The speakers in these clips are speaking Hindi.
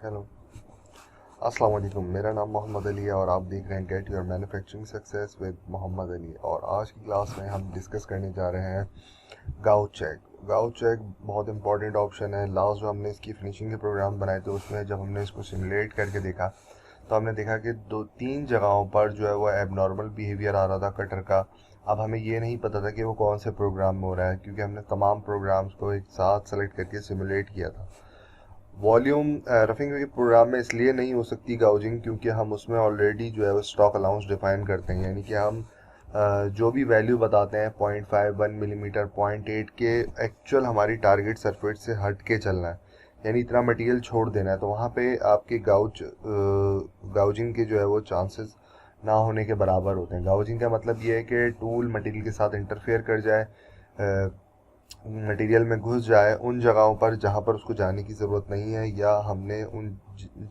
हेलो, अस्सलाम वालेकुम। मेरा नाम मोहम्मद अली है और आप देख रहे हैं get your manufacturing success with Mohammed Ali. और आज की क्लास में हम डिस्कस करने जा रहे हैं गाउच चेक। गाउच चेक बहुत इंपॉर्टेंट ऑप्शन है। लास्ट जो हमने इसकी फिनिशिंग के प्रोग्राम बनाए थे उसमें जब हमने इसको सिमुलेट करके देखा तो हमने देखा कि दो तीन जगहों पर जो है वो एबनॉर्मल बिहेवियर आ रहा था कटर का। अब हमें ये नहीं पता था कि वो कौन से प्रोग्राम में हो रहा है, क्योंकि हमने तमाम प्रोग्राम्स को एक साथ सेलेक्ट करके सिमुलेट किया था। वॉल्यूम रफिंग के प्रोग्राम में इसलिए नहीं हो सकती गाउजिंग क्योंकि हम उसमें ऑलरेडी जो है वो स्टॉक अलाउंस डिफाइन करते हैं, यानी कि हम जो भी वैल्यू बताते हैं 0.5 1 मिलीमीटर 0.8 के एक्चुअल हमारी टारगेट सरफेस से हट के चलना है, यानी इतना मटेरियल छोड़ देना है। तो वहाँ पे आपके गाउजिंग के जो है वो चांसेस ना होने के बराबर होते हैं। गाउजिंग का मतलब ये है कि टूल मटेरियल के साथ इंटरफेयर कर जाए, मटेरियल में घुस जाए उन जगहों पर जहाँ पर उसको जाने की ज़रूरत नहीं है, या हमने उन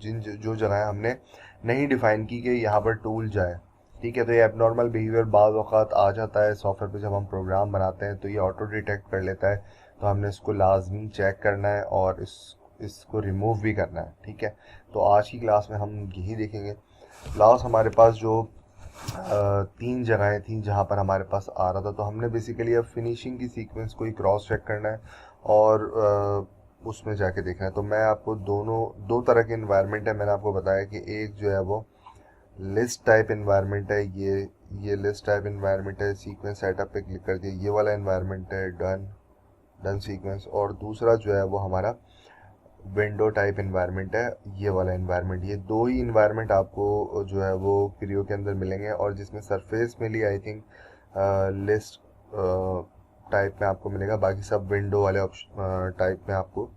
जो जगहें हमने नहीं डिफ़ाइन की कि यहाँ पर टूल जाए। ठीक है, तो ये एबनॉर्मल बिहेवियर बाज़ औक़ात आ जाता है सॉफ्टवेयर पे। जब हम प्रोग्राम बनाते हैं तो ये ऑटो डिटेक्ट कर लेता है, तो हमने इसको लाजमी चेक करना है और इसको रिमूव भी करना है। ठीक है, तो आज की क्लास में हम यही देखेंगे। लास्ट हमारे पास जो तीन जगहें थी जहाँ पर हमारे पास आ रहा था, तो हमने बेसिकली अब फिनिशिंग की सीक्वेंस को ही क्रॉस चेक करना है और उसमें जाके देखना है। तो मैं आपको दो तरह के इन्वायरमेंट है। मैंने आपको बताया कि एक जो है वो लिस्ट टाइप इन्वायरमेंट है, ये लिस्ट टाइप इन्वायरमेंट है। सीक्वेंस सेटअप पे क्लिक कर दिया, ये वाला इन्वायरमेंट है डन सीक्वेंस। और दूसरा जो है वो हमारा विंडो टाइप इन्वायरमेंट है, ये वाला इन्वायरमेंट। ये दो ही इन्वायरमेंट आपको जो है वो क्रियो के अंदर मिलेंगे, और जिसमें सरफेस मिली आई थिंक लिस्ट टाइप में आपको मिलेगा, बाकी सब विंडो वाले ऑप्शन टाइप में आपको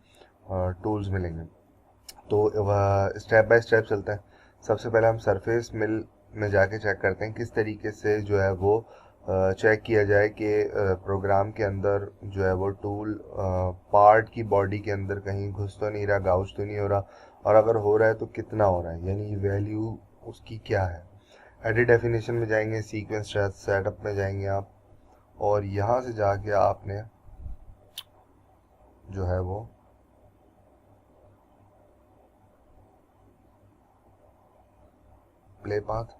टूल्स मिलेंगे। तो स्टेप बाय स्टेप चलते हैं। सबसे पहले हम सरफेस मिल में जाके चेक करते हैं किस तरीके से जो है वो चेक किया जाए कि प्रोग्राम के अंदर जो है वो टूल पार्ट की बॉडी के अंदर कहीं घुस तो नहीं रहा, गाउच तो नहीं हो रहा, और अगर हो रहा है तो कितना हो रहा है, यानी वैल्यू उसकी क्या है। एडिट डेफिनेशन में जाएंगे, सीक्वेंस सेटअप में जाएंगे आप, और यहाँ से जाके आपने जो है वो प्ले पाथ,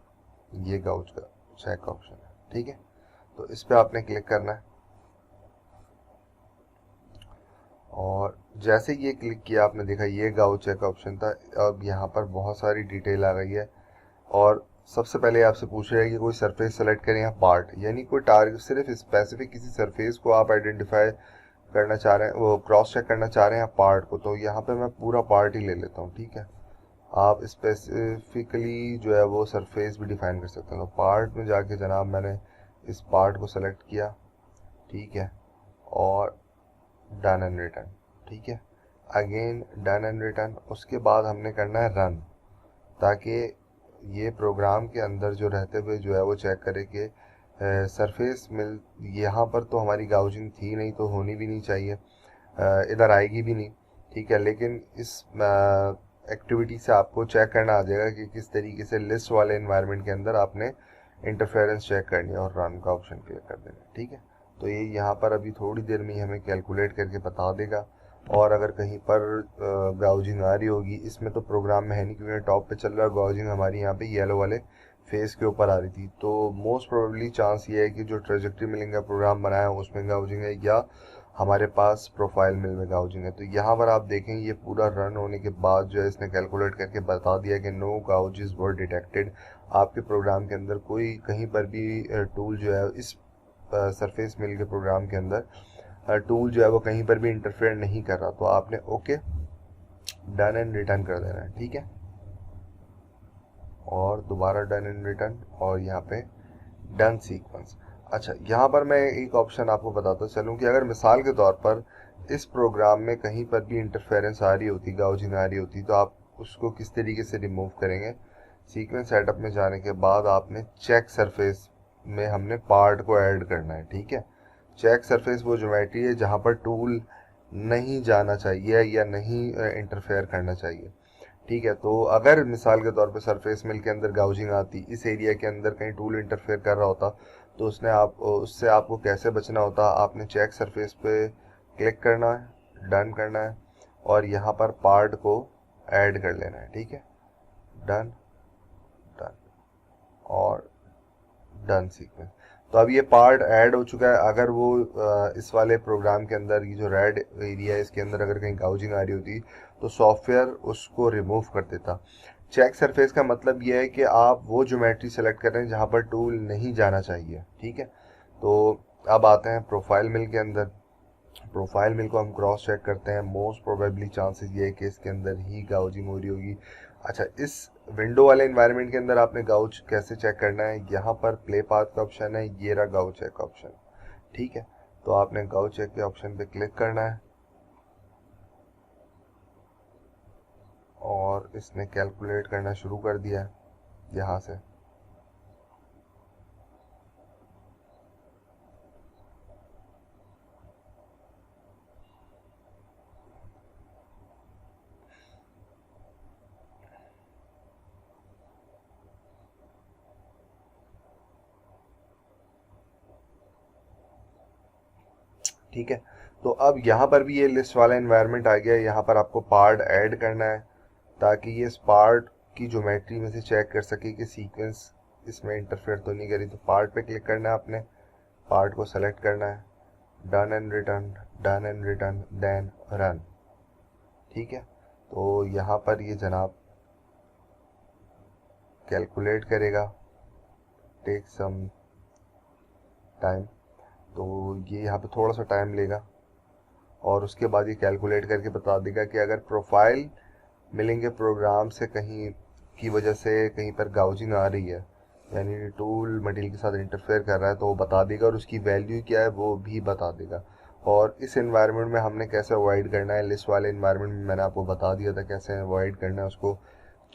ये गाउच का चेक ऑप्शन है। ठीक है, तो इस पे आपने क्लिक करना है, और जैसे ये क्लिक किया आपने देखा ये गाउच चेक ऑप्शन था। अब यहाँ पर बहुत सारी डिटेल आ गई है, और सबसे पहले आपसे पूछ रहा है कि कोई सरफेस सेलेक्ट करें या पार्ट, यानी कोई टारगेट सिर्फ स्पेसिफिक किसी सरफेस को आप आइडेंटिफाई करना चाह रहे हैं, वो क्रॉस चेक करना चाह रहे हैं या पार्ट को। तो यहाँ पे मैं पूरा पार्ट ही ले लेता हूँ। ठीक है, आप स्पेसिफिकली जो है वो सरफेस भी डिफाइन कर सकते हैं। तो पार्ट में जाके जनाब मैंने इस पार्ट को सेलेक्ट किया। ठीक है, और डन एंड रिटर्न। ठीक है, अगेन डन एंड रिटर्न। उसके बाद हमने करना है रन, ताकि ये प्रोग्राम के अंदर जो रहते हुए जो है वो चेक करे कि सरफेस मिल यहाँ पर तो हमारी गाउजिंग थी नहीं, तो होनी भी नहीं चाहिए, इधर आएगी भी नहीं। ठीक है, लेकिन इस एक्टिविटी से आपको चेक करना आ जाएगा कि किस तरीके से लिस्ट वाले इन्वायरमेंट के अंदर आपने इंटरफेरेंस चेक करनी है, और रन का ऑप्शन क्लिक कर देना है। ठीक है, तो ये यहाँ पर अभी थोड़ी देर में ही हमें कैलकुलेट करके बता देगा। और अगर कहीं पर गाउजिंग आ रही होगी, इसमें तो प्रोग्राम में है नहीं क्योंकि टॉप पे चल रहा है, गाउजिंग हमारी यहाँ पे येलो वाले फेस के ऊपर आ रही थी, तो मोस्ट प्रोबेबली चांस ये है कि जो ट्रेजेक्ट्री मिलिंग का प्रोग्राम बनाया है उसमें गाउजिंग है, या हमारे पास प्रोफाइल मिल में गाउजिंग है। तो यहाँ पर आप देखें ये पूरा रन होने के बाद जो है इसने कैलकुलेट करके बता दिया कि नो गाउजेस वर डिटेक्टेड। आपके प्रोग्राम के अंदर कोई कहीं पर भी टूल जो है इस सरफेस मिल के प्रोग्राम के अंदर टूल जो है वो कहीं पर भी इंटरफेयर नहीं कर रहा। तो आपने ओके डन एंड रिटर्न कर देना है। ठीक है, और दोबारा डन एंड रिटर्न, और यहाँ पे डन सीक्वेंस। अच्छा, यहाँ पर मैं एक ऑप्शन आपको बताता चलूँ कि अगर मिसाल के तौर पर इस प्रोग्राम में कहीं पर भी इंटरफेरेंस आ रही होती, गाउजिंग आ रही होती, तो आप उसको किस तरीके से रिमूव करेंगे। सीक्वेंस सेटअप में जाने के बाद आपने चेक सरफेस में हमने पार्ट को ऐड करना है। ठीक है, चेक सरफेस वो ज्योमेट्री है जहाँ पर टूल नहीं जाना चाहिए या नहीं इंटरफेयर करना चाहिए। ठीक है, तो अगर मिसाल के तौर पे सरफेस मिल के अंदर गाउजिंग आती, इस एरिया के अंदर कहीं टूल इंटरफेयर कर रहा होता, तो उससे आपको कैसे बचना होता। आपने चेक सरफेस पे क्लिक करना है, डन करना है, और यहाँ पर पार्ट को ऐड कर लेना है, ठीक है, डन, डन और डन सीक्वेंस। तो अब ये पार्ट ऐड हो चुका है। अगर वो इस वाले प्रोग्राम के अंदर ये जो रेड एरिया है इसके अंदर अगर कहीं गाउजिंग आ रही होती तो सॉफ्टवेयर उसको रिमूव कर देता। चेक सरफेस का मतलब ये है कि आप वो ज्योमेट्री सेलेक्ट कर रहे हैं जहाँ पर टूल नहीं जाना चाहिए, ठीक है। तो अब आते हैं प्रोफाइल मिल के अंदर। प्रोफाइल मिल को हम क्रॉस चेक करते हैं। मोस्ट प्रोबेबली चांसेस ये है कि इसके अंदर ही गाउजिंग हो रही होगी। अच्छा, इस विंडो वाले इन्वायरमेंट के अंदर आपने गाउच कैसे चेक करना है, यहाँ पर प्ले पाथ का ऑप्शन है, ये रहा गाउच चेक का ऑप्शन, ठीक है। तो आपने गाउच चेक के ऑप्शन पे क्लिक करना है और इसने कैलकुलेट करना शुरू कर दिया है यहाँ से। ठीक है, तो अब यहाँ पर भी ये लिस्ट वाला इन्वायरमेंट आ गया है। यहाँ पर आपको पार्ट ऐड करना है ताकि ये इस पार्ट की ज्योमेट्री में से चेक कर सके कि सीक्वेंस इसमें इंटरफेयर तो नहीं करी। तो पार्ट पे क्लिक करना है आपने, पार्ट को सेलेक्ट करना है, done and return, done and return, then run, ठीक है। तो यहाँ पर ये जनाब कैलकुलेट करेगा, टेक सम टाइम। तो ये यहाँ पे थोड़ा सा टाइम लेगा और उसके बाद ये कैलकुलेट करके बता देगा कि अगर प्रोफाइल मिलेंगे प्रोग्राम से कहीं की वजह से कहीं पर गाउजिंग आ रही है, यानी टूल मटेरियल के साथ इंटरफेयर कर रहा है, तो वो बता देगा और उसकी वैल्यू क्या है वो भी बता देगा। और इस एनवायरनमेंट में हमने कैसे अवॉइड करना है, लिस्ट वाले एनवायरनमेंट में मैंने आपको बता दिया था कैसे अवॉइड करना है उसको।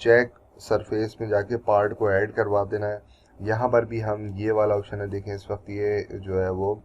चेक सरफेस में जाके पार्ट को ऐड करवा देना है। यहाँ पर भी हम ये वाला ऑप्शन है, देखें इस वक्त ये जो है वो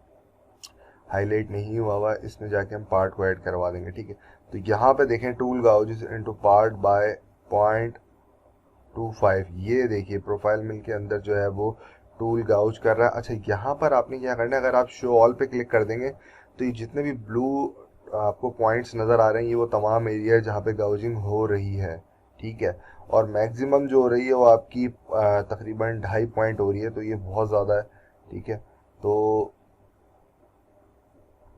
हाईलाइट नहीं हुआ हुआ, इसमें जाके हम पार्ट को ऐड करवा देंगे, ठीक है। तो यहाँ पे देखें टूल गाउजेस इनटू पार्ट बाय 0.25, ये देखिए प्रोफाइल मिल के अंदर जो है वो टूल गाउज कर रहा है। अच्छा, यहाँ पर आपने क्या करना है, अगर आप शो ऑल पे क्लिक कर देंगे तो ये जितने भी ब्लू आपको पॉइंट्स नज़र आ रहे हैं ये वो तमाम एरिया है जहाँ पे गाउजिंग हो रही है, ठीक है। और मैक्सिमम जो हो रही है वो आपकी तकरीबन 2.5 पॉइंट हो रही है, तो ये बहुत ज़्यादा है, ठीक है। तो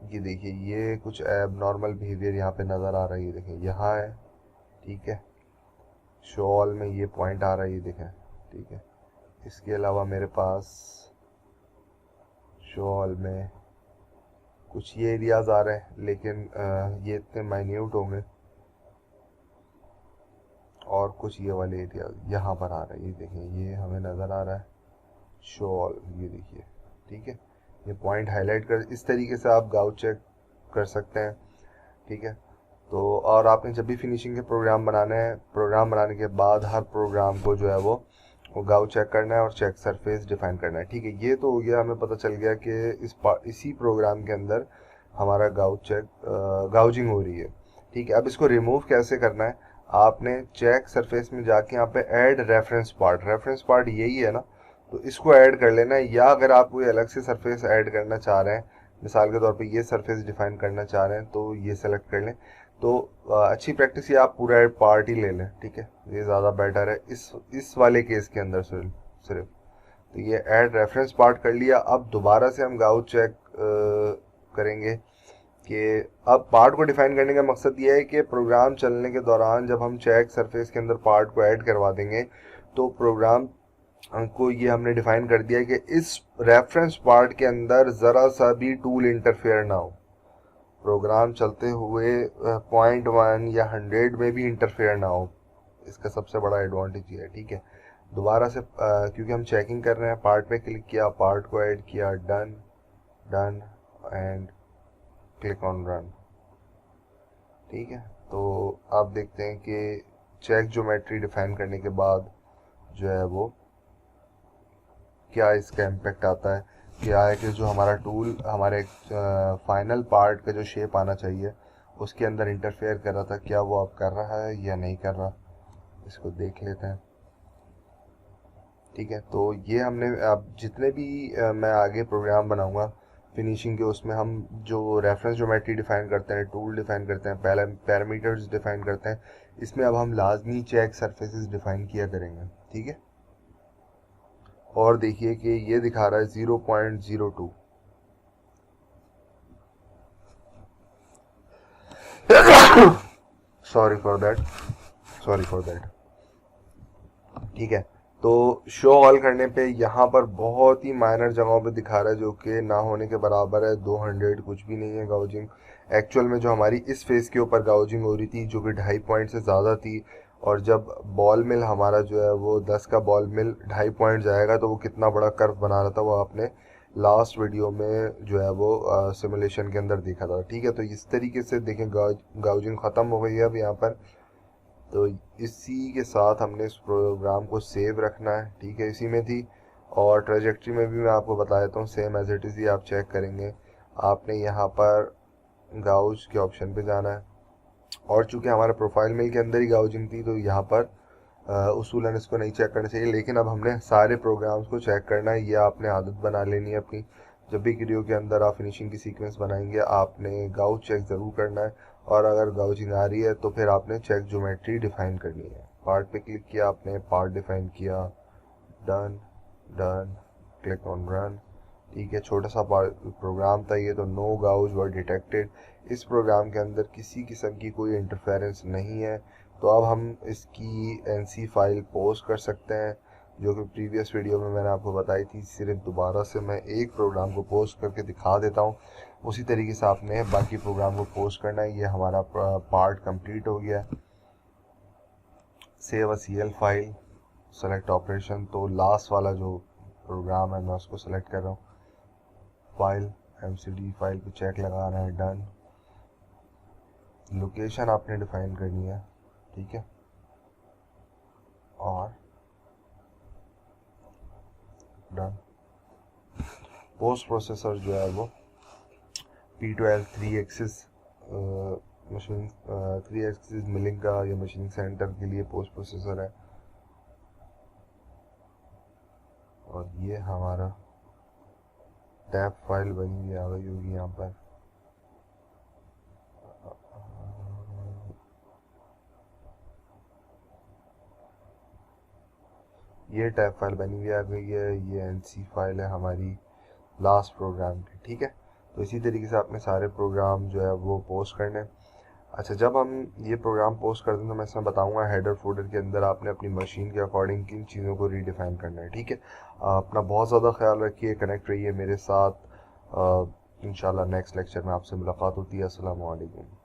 ये देखिए ये कुछ एब नॉर्मल बिहेवियर यहाँ पे नज़र आ रही है, देखें यहाँ है, ठीक है। शो ऑल में ये पॉइंट आ रहा है, ये देखें, ठीक है। इसके अलावा मेरे पास शो ऑल में कुछ ये एरियाज आ रहे हैं लेकिन ये इतने माइन्यूट होंगे, और कुछ ये वाले एरिया यहाँ पर आ रहे हैं, ये देखें ये हमें नज़र आ रहा है शो ऑल, ये देखिए, ठीक है। ये पॉइंट हाईलाइट कर, इस तरीके से आप गाउट चेक कर सकते हैं, ठीक है। तो और आपने जब भी फिनिशिंग के प्रोग्राम बनाने हैं, प्रोग्राम बनाने के बाद हर प्रोग्राम को जो है वो गाउ चेक करना है और चेक सरफेस डिफाइन करना है, ठीक है। ये तो हो गया, हमें पता चल गया कि इसी प्रोग्राम के अंदर हमारा गाउ चेक गाउजिंग हो रही है, ठीक है। अब इसको रिमूव कैसे करना है, आपने चेक सरफेस में जाके यहाँ पे ऐड रेफरेंस पार्ट यही है ना, तो इसको ऐड कर लेना है। या अगर आप कोई अलग से सरफेस ऐड करना चाह रहे हैं, मिसाल के तौर पे ये सरफेस डिफाइन करना चाह रहे हैं तो ये सेलेक्ट कर लें। तो अच्छी प्रैक्टिस ये आप पूरा पार्ट ही ले लें, ठीक है, ये ज़्यादा बेटर है इस वाले केस के अंदर सिर्फ। तो ये ऐड रेफरेंस पार्ट कर लिया। अब दोबारा से हम गाउ चेक करेंगे कि अब पार्ट को डिफाइन करने का मकसद ये है कि प्रोग्राम चलने के दौरान जब हम चेक सरफेस के अंदर पार्ट को ऐड करवा देंगे तो प्रोग्राम को ये हमने डिफाइन कर दिया है कि इस रेफरेंस पार्ट के अंदर ज़रा सा भी टूल इंटरफेयर ना हो, प्रोग्राम चलते हुए 0.1 या 100 में भी इंटरफेयर ना हो। इसका सबसे बड़ा एडवांटेज ये है, ठीक है। दोबारा से क्योंकि हम चेकिंग कर रहे हैं, पार्ट पे क्लिक किया, पार्ट को ऐड किया, done, done and click on run, ठीक है। तो आप देखते हैं कि चेक ज्योमेट्री डिफाइन करने के बाद जो है वो क्या इसका इम्पेक्ट आता है, क्या है कि जो हमारा टूल हमारे फाइनल पार्ट का जो शेप आना चाहिए उसके अंदर इंटरफेयर कर रहा था, क्या वो अब कर रहा है या नहीं कर रहा, इसको देख लेते हैं, ठीक है। तो ये हमने अब जितने भी मैं आगे प्रोग्राम बनाऊंगा फिनिशिंग के उसमें हम जो रेफरेंस ज्योमेट्री डिफाइन करते हैं, टूल डिफाइन करते हैं, पैरामीटर्स डिफाइन करते हैं, इसमें अब हम लाजमी चेक सरफेसेस डिफाइन किया करेंगे। ठीक है, और देखिए कि ये दिखा रहा है 0.02। Sorry for that, sorry for that. ठीक है, तो शो ऑल करने पे यहाँ पर बहुत ही माइनर जगहों पे दिखा रहा है जो कि ना होने के बराबर है। 200 कुछ भी नहीं है गाउजिंग। एक्चुअल में जो हमारी इस फेस के ऊपर गाउजिंग हो रही थी जो कि 2.5 पॉइंट से ज़्यादा थी, और जब बॉल मिल हमारा जो है वो 10 का बॉल मिल 2.5 पॉइंट जाएगा तो वो कितना बड़ा कर्व बना रहा था वो आपने लास्ट वीडियो में जो है वो सिमुलेशन के अंदर देखा था। ठीक है, तो इस तरीके से देखें गाउजिंग ख़त्म हो गई है अब यहाँ पर। तो इसी के साथ हमने इस प्रोग्राम को सेव रखना है। ठीक है, इसी में थी। और ट्रेजेक्ट्री में भी मैं आपको बता देता हूँ, सेम एज इट इज़ ही आप चेक करेंगे। आपने यहाँ पर गाउज के ऑप्शन पे जाना है, और चूंकि हमारा प्रोफाइल मेल के अंदर ही गाउजिंग थी तो यहाँ पर उसूलन इसको नहीं चेक करना चाहिए, लेकिन अब हमने सारे प्रोग्राम्स को चेक करना है। ये आपने आदत बना लेनी है अपनी। जब भी वीडियो के अंदर आप फिनिशिंग की सीक्वेंस बनाएंगे आपने गाउज चेक ज़रूर करना है, और अगर गाउजिंग आ रही है तो फिर आपने चेक ज्योमेट्री डिफाइन करनी है। पार्ट पे क्लिक किया, आपने पार्ट डिफाइन किया, done done, click on run. ठीक है, छोटा सा प्रोग्राम था ये, तो नो गाउज वर डिटेक्टेड। इस प्रोग्राम के अंदर किसी किस्म की कोई इंटरफेरेंस नहीं है। तो अब हम इसकी एनसी फाइल पोस्ट कर सकते हैं, जो कि प्रीवियस वीडियो में मैंने आपको बताई थी। सिर्फ दोबारा से मैं एक प्रोग्राम को पोस्ट करके दिखा देता हूँ, उसी तरीके से आपने बाकी प्रोग्राम को पोस्ट करना है। ये हमारा पार्ट कंप्लीट हो गया। Save a CL file, select operation, तो लास्ट वाला जो प्रोग्राम है मैं उसको सेलेक्ट कर रहा हूँ। फाइल एमसीडी फाइल पे चेक लगाना है, डन। लोकेशन आपने डिफाइन करनी है। ठीक है, और डन। पोस्ट प्रोसेसर जो है वो P12 3 axis machine 3 axis milling का या मशीन सेंटर के लिए पोस्ट प्रोसेसर है। और ये हमारा टैब फाइल बनी हुई आ गई होगी यहाँ पर। ये टैब फाइल बनी हुई आ गई है। ये एनसी फाइल है हमारी लास्ट प्रोग्राम की। ठीक है, तो इसी तरीके से आपने सारे प्रोग्राम जो है वो पोस्ट करने। अच्छा, जब हम ये प्रोग्राम पोस्ट कर दें तो मैं इसमें बताऊंगा हेडर फोल्डर के अंदर आपने अपनी मशीन के अकॉर्डिंग किन चीज़ों को रीडिफाइन करना है। ठीक है, अपना बहुत ज़्यादा ख्याल रखिए, कनेक्ट रहिए मेरे साथ। इंशाल्लाह नेक्स्ट लेक्चर में आपसे मुलाकात होती है। अस्सलाम वालेकुम।